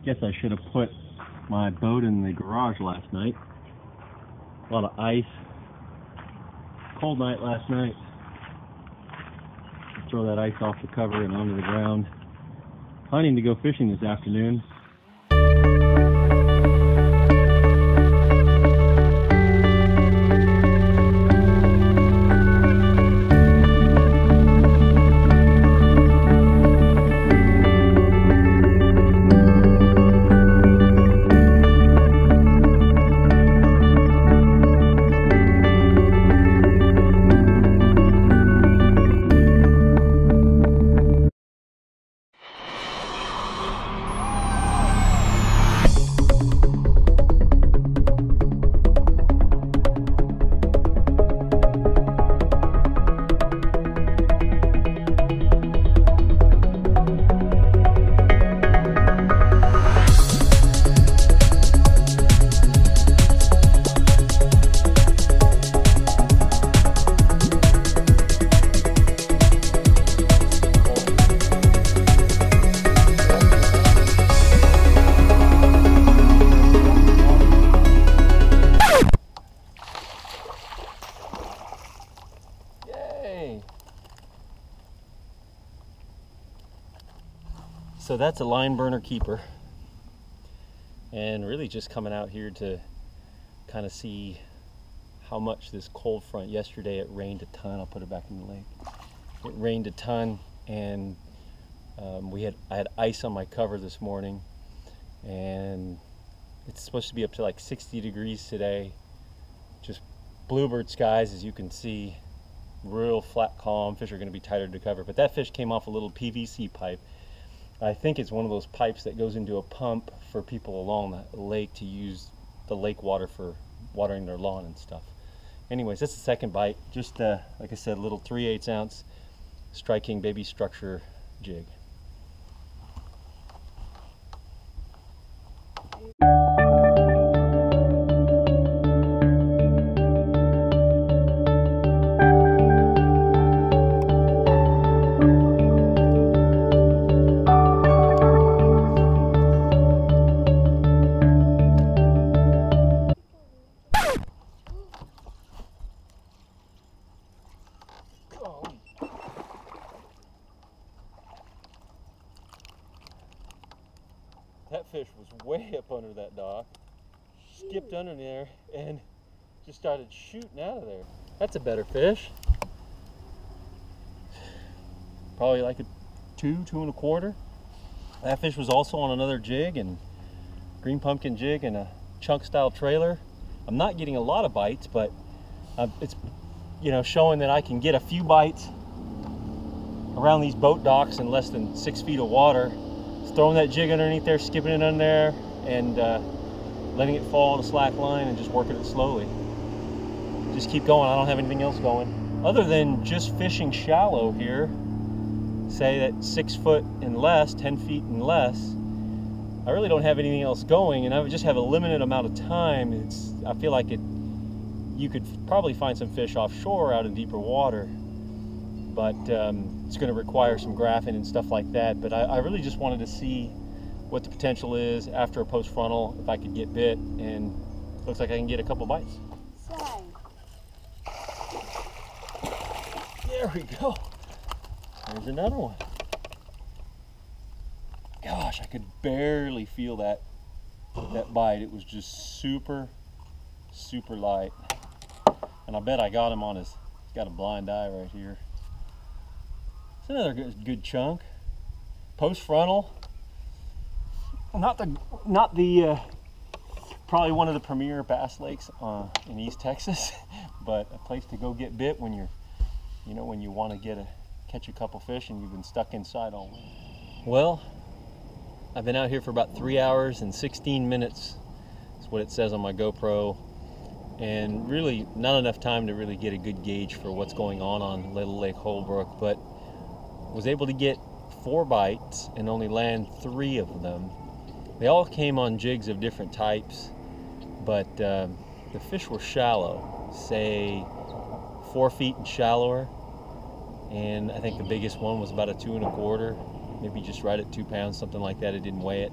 Guess I should have put my boat in the garage last night. A lot of ice. Cold night last night. Throw that ice off the cover and onto the ground. Planning to go fishing this afternoon. So that's a line burner keeper, and really just coming out here to kind of see how much this cold front. Yesterday it rained a ton. I'll put it back in the lake. It rained a ton, and I had ice on my cover this morning, and it's supposed to be up to like 60 degrees today. Just bluebird skies, as you can see, real flat, calm. Fish are going to be tighter to cover, but that fish came off a little PVC pipe. I think it's one of those pipes that goes into a pump for people along the lake to use the lake water for watering their lawn and stuff. Anyways, that's the second bite. Just like I said, a little 3/8 ounce striking baby structure jig. That fish was way up under that dock, skipped under there, and just started shooting out of there. That's a better fish. Probably like a 2, 2 1/4. That fish was also on another jig, and green pumpkin jig and a chunk style trailer. I'm not getting a lot of bites, but it's, you know, showing that I can get a few bites around these boat docks in less than 6 feet of water. Throwing that jig underneath there, skipping it under there, and letting it fall on a slack line and just working it slowly. Just keep going. I don't have anything else going other than just fishing shallow here, say at 6 foot and less, 10 feet and less. I really don't have anything else going, and I would just have a limited amount of time. I feel like you could probably find some fish offshore out in deeper water, but it's going to require some graphing and stuff like that. But I really just wanted to see what the potential is after a post frontal, if I could get bit, and looks like I can get a couple bites. There we go. There's another one. Gosh, I could barely feel that bite. It was just super, super light. And I bet I got him on he's got a blind eye right here. It's another good chunk. Post frontal. Not the probably one of the premier bass lakes in East Texas, but a place to go get bit when when you want to catch a couple fish and you've been stuck inside all week. Well, I've been out here for about 3 hours and 16 minutes. That's what it says on my GoPro, and really not enough time to really get a good gauge for what's going on Little Lake Holbrook, but was able to get 4 bites and only land 3 of them. They all came on jigs of different types, but the fish were shallow, say 4 feet and shallower, and I think the biggest one was about a 2 1/4, maybe just right at 2 pounds, something like that. It didn't weigh it.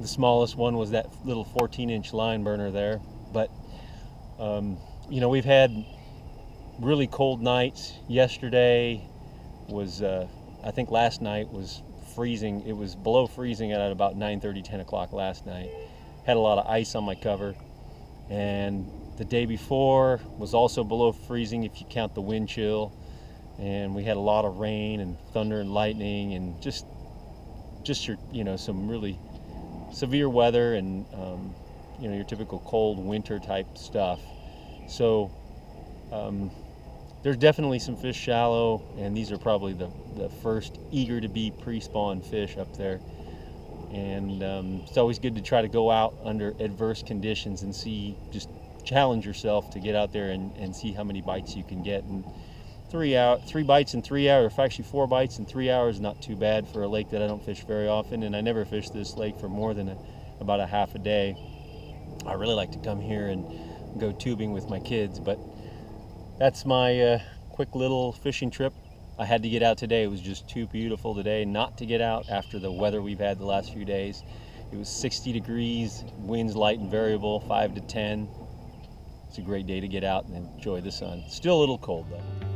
The smallest one was that little 14-inch line burner there. But you know, we've had really cold nights. Yesterday was, I think last night was freezing. It was below freezing at about 9:30, 10 o'clock last night. Had a lot of ice on my cover. And the day before was also below freezing if you count the wind chill. And we had a lot of rain and thunder and lightning and just your, you know, some really severe weather and you know, your typical cold winter type stuff. So there's definitely some fish shallow, and these are probably the first eager to be pre-spawn fish up there. And it's always good to try to go out under adverse conditions and see, just challenge yourself to get out there and see how many bites you can get. And 3 bites in 3 hours, or actually 4 bites in 3 hours, is not too bad for a lake that I don't fish very often, and I never fish this lake for more than about a half a day. I really like to come here and go tubing with my kids, but that's my quick little fishing trip. I had to get out today. It was just too beautiful today not to get out after the weather we've had the last few days. It was 60 degrees, winds light and variable, 5 to 10. It's a great day to get out and enjoy the sun. Still a little cold though.